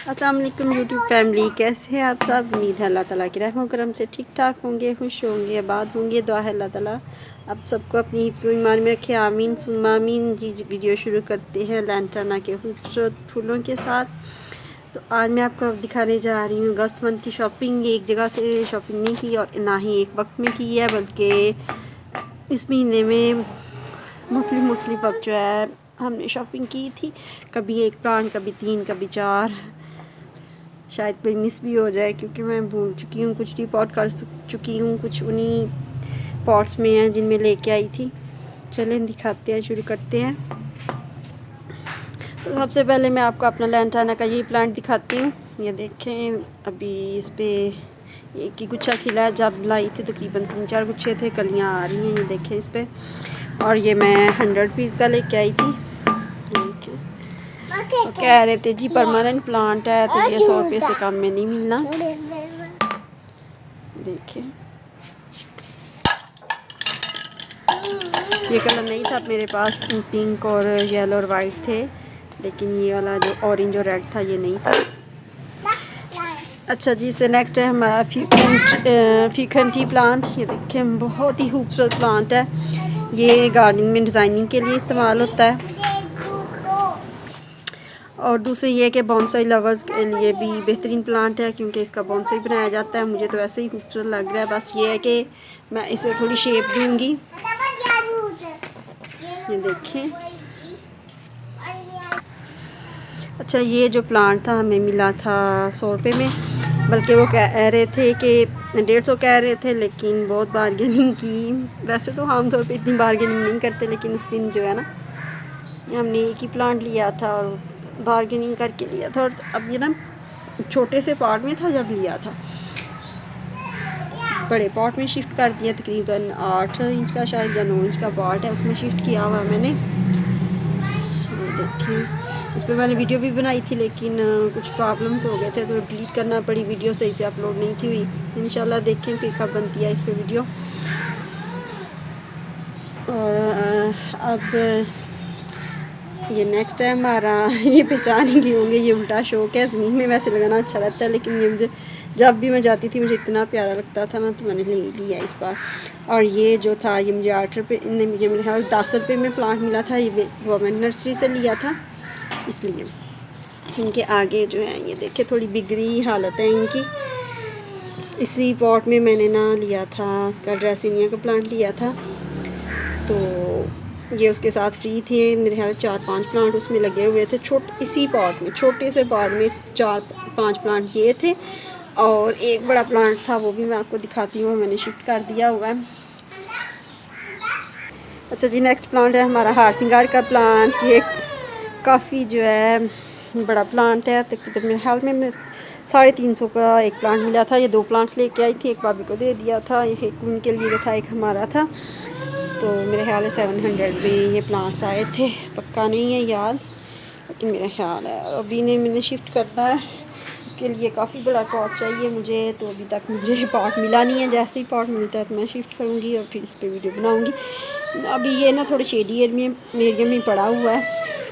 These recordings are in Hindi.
अस्सलाम वालेकुम यूट्यूब फैमिली, कैसे हैं आप सब। उम्मीद है अल्लाह ताला की रहमत करम से ठीक ठाक होंगे, खुश होंगे, आबाद होंगे। दुआ है अल्लाह ताला आप सबको अपनी हिफ्ज़ ईमान में रखे, आमीन सुम्मा आमीन। जी वीडियो शुरू करते हैं लैंटाना के खूबसूरत फूलों के साथ। तो आज मैं आपको दिखाने जा रही हूँ अगस्त मंथ की शॉपिंग। एक जगह से शॉपिंग नहीं की और ना ही एक वक्त में की है, बल्कि इस महीने में मुख्तलिफ वक्त जो है हमने शॉपिंग की थी। कभी एक प्लांट, कभी 3, कभी 4, शायद कोई मिस भी हो जाए क्योंकि मैं भूल चुकी हूँ। कुछ रिपोर्ट कर चुकी हूँ, कुछ उन्हीं पॉट्स में हैं जिनमें लेके आई थी। चलें दिखाते हैं, शुरू करते हैं। तो सबसे पहले मैं आपको अपना लैंटाना का ये प्लांट दिखाती हूँ। ये देखें, अभी इस पर एक ही गुच्छा खिला है। जब लाई थी तकरीबन 3-4 गुच्छे थे, कलियाँ आ रही हैं, ये देखें इस पर। और ये मैं 100 पीस का लेके आई थी। तो कह रहे थे जी परमानेंट प्लांट है तो ये 100 रुपये से कम में नहीं मिलना। देखिए ये कलर नहीं था मेरे पास, पिंक और येलो और वाइट थे, लेकिन ये वाला जो ऑरेंज और रेड था ये नहीं था। अच्छा जी, से नेक्स्ट है हमारा फ्यूकेंटी प्लांट। ये देखें बहुत ही खूबसूरत प्लांट है। ये गार्डनिंग में डिज़ाइनिंग के लिए इस्तेमाल होता है। और दूसरी ये कि बॉन्साई लवर्स के लिए भी बेहतरीन प्लांट है, क्योंकि इसका बॉन्साई बनाया जाता है। मुझे तो वैसे ही खूबसूरत लग रहा है, बस ये है कि मैं इसे थोड़ी शेप दूंगी। ये देखें। अच्छा, ये जो प्लांट था हमें मिला था 100 रुपये में, बल्कि वो कह रहे थे कि 150 कह रहे थे, लेकिन बहुत बारगेनिंग की। वैसे तो हम तौर पे इतनी बारगेनिंग नहीं करते, लेकिन उस दिन जो है ना हमने एक ही प्लांट लिया था और बारगेनिंग करके लिया था। और अब ये ना छोटे से पॉट में था जब लिया था, बड़े पॉट में शिफ्ट कर दिया। तकरीबन 8 इंच का शायद या 9 इंच का पॉट है, उसमें शिफ्ट किया हुआ मैंने। देखिए इस पर मैंने वीडियो भी बनाई थी, लेकिन कुछ प्रॉब्लम्स हो गए थे तो डिलीट करना पड़ी। वीडियो सही से अपलोड नहीं थी हुई। इंशाल्लाह देखें फिर कब बनती है इस पर वीडियो। और अब ये नेक्स्ट है हमारा, ये पहचान ही होंगे, ये उल्टा शौक है। ज़मीन में वैसे लगाना अच्छा लगता है, लेकिन ये मुझे जब भी मैं जाती थी मुझे इतना प्यारा लगता था ना, तो मैंने ले लिया इस बार। और ये जो था ये मुझे 8 रुपये, मुझे मेरे ख्याल 10 रुपये में प्लांट मिला था। ये गवर्नमेंट नर्सरी से लिया था, इसलिए इनके आगे जो है ये देखिए थोड़ी बिगड़ी हालत है इनकी। इसी पॉट में मैंने ना लिया था उसका ड्रेसिनिया का प्लांट लिया था, तो ये उसके साथ फ्री थे। मेरे ख्याल 4-5 प्लांट उसमें लगे हुए थे। इसी पॉट में, छोटे से पॉट में 4-5 प्लांट ये थे, और एक बड़ा प्लांट था, वो भी मैं आपको दिखाती हूँ, मैंने शिफ्ट कर दिया हुआ है। अच्छा जी, नेक्स्ट प्लांट है हमारा हार सिंगार का प्लांट। ये काफ़ी जो है बड़ा प्लांट है, तकरीबन मेरे ख्याल में 350 का एक प्लांट मिला था। ये 2 प्लांट्स लेके आई थी, एक भाभी को दे दिया था, एक उनके लिए था, एक हमारा था। तो मेरे ख्याल है 700 में ये प्लांट्स आए थे, पक्का नहीं है याद, लेकिन मेरा ख्याल है। अभी नहीं, मैंने शिफ्ट करना है, इसके लिए काफ़ी बड़ा पॉट चाहिए मुझे, तो अभी तक मुझे पॉट मिला नहीं है। जैसे ही पॉट मिलता है तो मैं शिफ्ट करूँगी और फिर इस पर वीडियो बनाऊँगी। अभी ये ना थोड़ी शेडी एरिया में पड़ा हुआ है,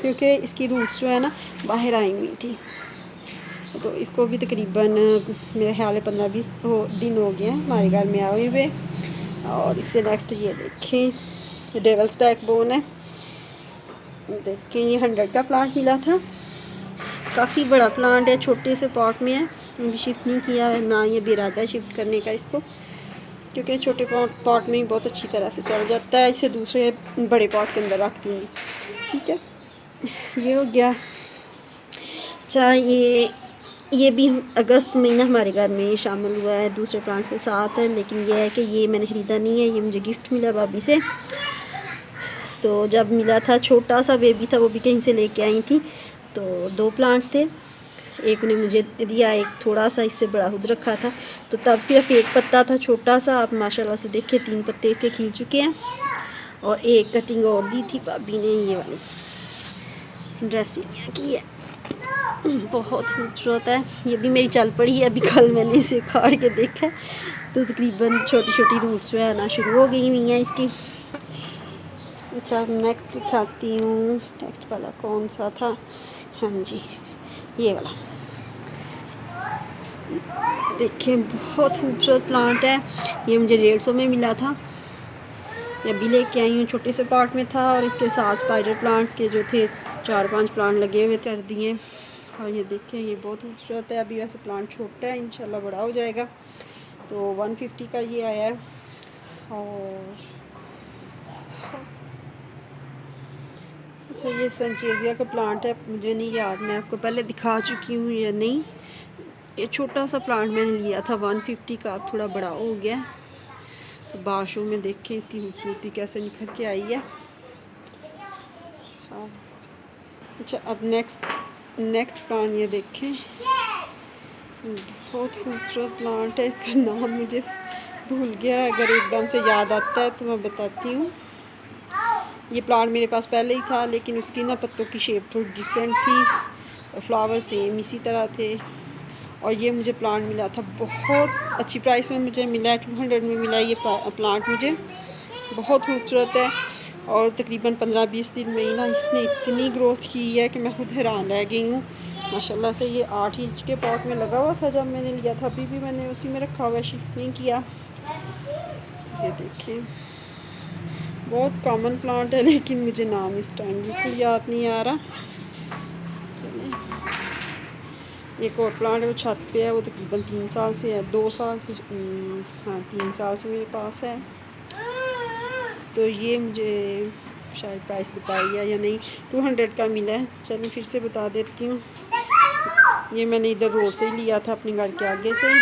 क्योंकि इसकी रूट्स जो है ना बाहर आई हुई थी। तो इसको भी तकरीबन मेरे ख्याल है 15-20 दिन हो गए हैं हमारे घर में आए हुए। और इससे नेक्स्ट ये देखें डेवल्स बैकबोन है। देखें ये 100 का प्लांट मिला था, काफ़ी बड़ा प्लांट है, छोटे से पॉट में है, अभी शिफ्ट नहीं किया है, ना ये भी इरादा है शिफ्ट करने का इसको, क्योंकि छोटे पॉट में ही बहुत अच्छी तरह से चल जाता है। इसे दूसरे बड़े पॉट के अंदर रख दूँगी। ठीक है, ये हो गया। अच्छा, ये भी अगस्त महीना हमारे घर में शामिल हुआ है दूसरे प्लांट्स के साथ है, लेकिन ये है कि ये मैंने ख़रीदा नहीं है, ये मुझे गिफ्ट मिला भाभी से। तो जब मिला था छोटा सा बेबी था, वो भी कहीं से लेके आई थी। तो 2 प्लांट्स थे, एक ने मुझे दिया, एक थोड़ा सा इससे बड़ा खुद रखा था। तो तब सिर्फ एक पत्ता था छोटा सा, अब माशाल्लाह से देखिए 3 पत्ते इसके खिल चुके हैं। और एक कटिंग और दी थी भाभी ने, ये वाली ड्रेसिनिया की है, बहुत खूबसूरत है। ये भी मेरी चल पड़ी है, अभी कल मैंने इसे खाड़ के देखा, तो तकरीबन छोटी छोटी रूट्स जो है ना शुरू हो गई हुई हैं इसकी। अच्छा, नेक्स्ट दिखाती हूँ। नेक्स्ट वाला कौन सा था, हाँ जी ये वाला। देखिए बहुत खूबसूरत प्लांट है। ये मुझे 150 में मिला था। ये अभी लेके आई हूँ, छोटे से पॉट में था और इसके साथ स्पाइडर प्लांट्स के जो थे 4-5 प्लांट लगे हुए कर दिए। और ये देखिए ये बहुत खूबसूरत है। अभी वैसे प्लांट छोटा है, इंशाल्लाह बड़ा हो जाएगा। तो 150 का ये आया है। और अच्छा ये संचेजिया का प्लांट है, मुझे नहीं याद, मैं आपको पहले दिखा चुकी हूँ या नहीं। ये छोटा सा प्लांट मैंने लिया था 150 का, अब थोड़ा बड़ा हो गया। तो बाशों में देखें इसकी खूबसूरती कैसे निखर के आई है। हाँ। अच्छा अब नेक्स्ट प्लांट ये देखें, बहुत खूबसूरत प्लांट है। इसका नाम मुझे भूल गया, अगर एकदम से याद आता है तो मैं बताती हूँ। ये प्लांट मेरे पास पहले ही था, लेकिन उसकी ना पत्तों की शेप थोड़ी डिफरेंट थी और फ्लावर सेम इसी तरह थे। और ये मुझे प्लांट मिला था बहुत अच्छी प्राइस में, मुझे मिला है 200 में मिला है ये प्लांट मुझे। बहुत खूबसूरत है और तकरीबन 15-20 दिन में ही ना इसने इतनी ग्रोथ की है कि मैं खुद हैरान रह गई हूँ माशाल्लाह से। ये 8 इंच के पॉट में लगा हुआ था जब मैंने लिया था, अभी भी मैंने उसी में रखा हुआ है, शिफ्ट नहीं किया। ये देखिए बहुत कॉमन प्लांट है, लेकिन मुझे नाम इस टाइम बिल्कुल याद नहीं आ रहा। एक और प्लांट है वो छत पे है, वो तकरीबन 3 साल से है, 2 साल से, हाँ 3 साल से मेरे पास है। तो ये मुझे शायद प्राइस बताई है या नहीं, 200 का मिला है। चलिए फिर से बता देती हूँ। ये मैंने इधर रोड से ही लिया था, अपने घर के आगे से ही।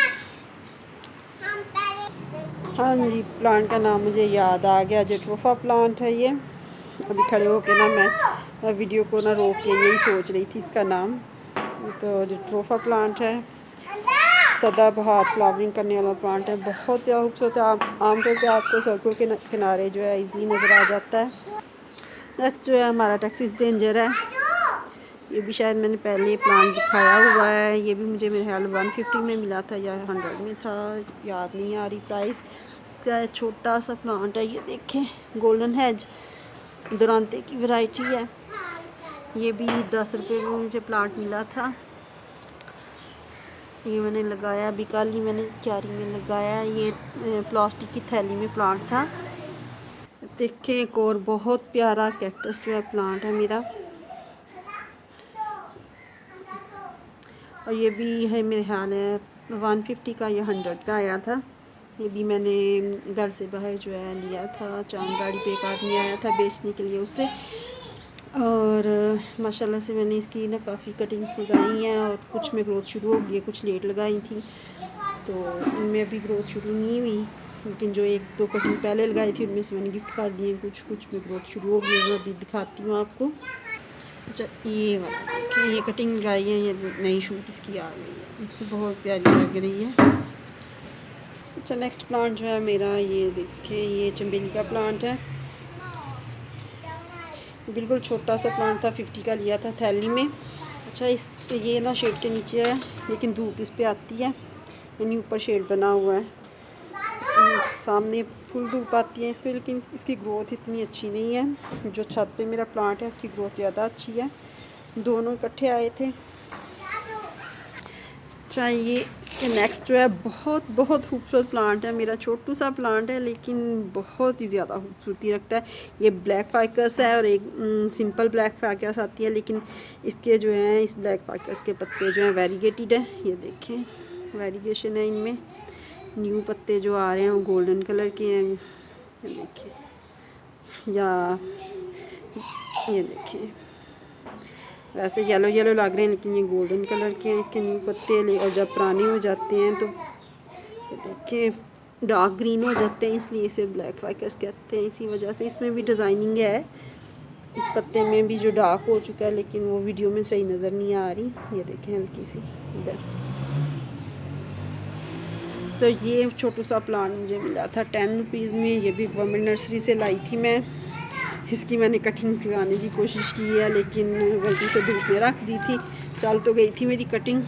हाँ जी, प्लांट का नाम मुझे याद आ गया, जेट्रोफा प्लांट है ये। अभी खड़े होके ना मैं वीडियो को ना रोक के यही सोच रही थी इसका नाम। तो जेट्रोफा प्लांट है, सदाबहार फ्लावरिंग करने वाला प्लांट है, बहुत ज़्यादा खूबसूरत है। आमतौर पे आपको सड़कों के किनारे जो है इजीली नज़र आ जाता है। नेक्स्ट जो है हमारा टेक्सास रेंजर है। ये भी शायद मैंने पहले प्लांट दिखाया हुआ है। ये भी मुझे मेरे ख्याल 150 में मिला था या 100 में था, याद नहीं आ रही प्राइस। क्या छोटा सा प्लांट है, ये देखें गोल्डन हेज दुरांते की वैरायटी है। ये भी 10 रुपये में मुझे प्लांट मिला था। ये मैंने लगाया अभी कल ही, मैंने क्यारी में लगाया। ये प्लास्टिक की थैली में प्लांट था। देखें एक और बहुत प्यारा कैक्टस जो है प्लांट है मेरा, और ये भी है मेरे ख्याल है 150 का या 100 का आया था। ये भी मैंने घर से बाहर जो है लिया था, चांद गाड़ी पे एक आदमी आया था बेचने के लिए उससे। और माशाल्लाह से मैंने इसकी ना काफ़ी कटिंग्स लगाई हैं और कुछ में ग्रोथ शुरू हो गई है, कुछ लेट लगाई थी तो उनमें अभी ग्रोथ शुरू नहीं हुई। लेकिन जो 1-2 कटिंग पहले लगाई थी उनमें से मैंने गिफ्ट कर दिए, कुछ में ग्रोथ शुरू हो गई है, वो अभी दिखाती हूँ आपको। अच्छा ये वाला देखिए, ये कटिंग लगाई है, ये नई शूट इसकी आ गई है, बहुत प्यारी लग रही है। अच्छा नेक्स्ट प्लांट जो है मेरा, ये देखिए ये चमेली का प्लांट है। बिल्कुल छोटा सा प्लांट था, 50 का लिया था थैली में। अच्छा इस ये ना शेड के नीचे है, लेकिन धूप इस पे आती है, यानी ऊपर शेड बना हुआ है, सामने फुल धूप आती है इस पर, लेकिन इसकी ग्रोथ इतनी अच्छी नहीं है। जो छत पे मेरा प्लांट है उसकी ग्रोथ ज़्यादा अच्छी है। दोनों इकट्ठे आए थे। अच्छा ये नेक्स्ट जो है बहुत बहुत खूबसूरत प्लांट है मेरा, छोटू सा प्लांट है लेकिन बहुत ही ज़्यादा खूबसूरती रखता है। ये ब्लैक फाइकस है और एक सिंपल ब्लैक फाइकस आती है, लेकिन इसके जो हैं इस ब्लैक फाइकस के पत्ते जो हैं वेरीगेटेड है। ये देखें वेरीगेशन है इनमें, न्यू पत्ते जो आ रहे हैं वो गोल्डन कलर के हैं। ये देखिए, या ये देखिए वैसे येलो येलो लग रहे हैं लेकिन ये गोल्डन कलर के हैं इसके न्यू पत्ते। और जब पुराने हो जाते हैं तो देखिए डार्क ग्रीन हो जाते हैं, इसलिए इसे ब्लैक फाइकस कहते हैं। इसी वजह से इसमें भी डिज़ाइनिंग है, इस पत्ते में भी जो डार्क हो चुका है, लेकिन वो वीडियो में सही नज़र नहीं आ रही। ये देखें हल्की सी इधर। तो ये छोटू सा प्लांट मुझे मिला था 10 रुपीज़ में। ये भी गवर्नमेंट नर्सरी से लाई थी मैं। इसकी मैंने कटिंग्स लगाने की कोशिश की है, लेकिन गलती से धूप में रख दी थी, चल तो गई थी मेरी कटिंग।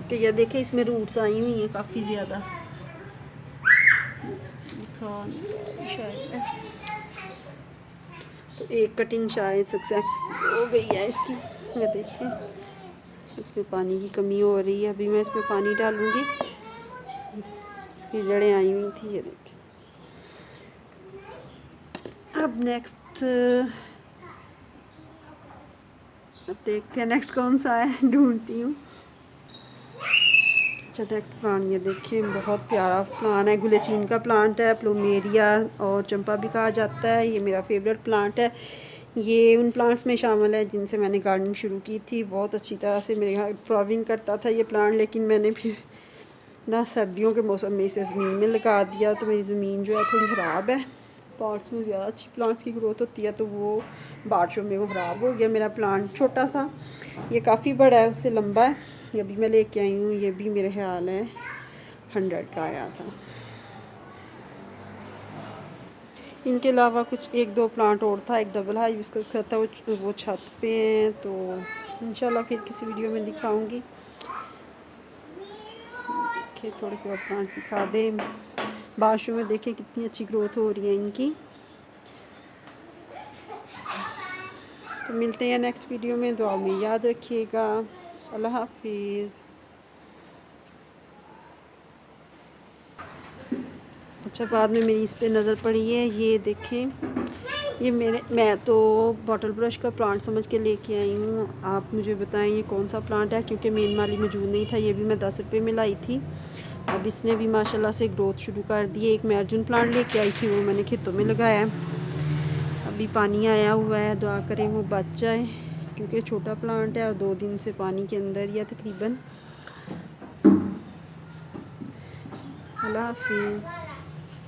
तो ये देखें इसमें रूट्स आई हुई हैं काफ़ी ज़्यादा, शायद तो एक कटिंग शायद सक्सेस हो गई है इसकी। ये देखें इसमें पानी की कमी हो रही है। अभी मैं इसमें पानी डालूँगी। इसकी जड़ें आई हुई थी, ये देखिए। अब नेक्स्ट, अब देखते हैं नेक्स्ट कौन सा है, ढूंढती हूँ। अच्छा, नेक्स्ट प्लांट ये देखिए, बहुत प्यारा प्लांट है। गुलेचीन का प्लांट है, प्लूमेरिया और चंपा भी कहा जाता है। ये मेरा फेवरेट प्लांट है। ये उन प्लांट्स में शामिल है जिनसे मैंने गार्डनिंग शुरू की थी। बहुत अच्छी तरह से मेरे यहाँ फ्लावरिंग करता था ये प्लांट, लेकिन मैंने फिर ना सर्दियों के मौसम में इसे ज़मीन में लगा दिया, तो मेरी ज़मीन जो है थोड़ी ख़राब है। पॉट्स में ज़्यादा अच्छी प्लांट्स की ग्रोथ होती है, तो वो बारिशों में वो ख़राब हो गया। मेरा प्लांट छोटा सा, ये काफ़ी बड़ा है, उससे लंबा है। ये भी मैं लेके आई हूँ। ये भी मेरे ख्याल है 100 का आया था। इनके अलावा कुछ 1-2 प्लांट और था। एक डबल हाइबिस्कस का था, वो छत पे हैं, तो इंशाल्लाह फिर किसी वीडियो में दिखाऊंगी। देखिए थोड़े से और प्लांट्स दिखा दें। बारिशों में देखिए कितनी अच्छी ग्रोथ हो रही है इनकी। तो मिलते हैं नेक्स्ट वीडियो में। दुआ में याद रखिएगा। अल्लाह हाफिज़। अच्छा, बाद में मेरी इस पे नज़र पड़ी है, ये देखें। ये मैं तो बॉटल ब्रश का प्लांट समझ के लेके आई हूँ। आप मुझे बताएं ये कौन सा प्लांट है, क्योंकि मेन माली मौजूद नहीं था। ये भी मैं 10 रुपये में लाई थी। अब इसने भी माशाल्लाह से ग्रोथ शुरू कर दी है। एक मैं अर्जुन प्लांट लेके आई थी, वो मैंने खेतों में लगाया है। अभी पानी आया हुआ है, दुआ करें वो बच जाए, क्योंकि छोटा प्लांट है और 2 दिन से पानी के अंदर ही है तकरीबन। अल्लाह हाफिज़।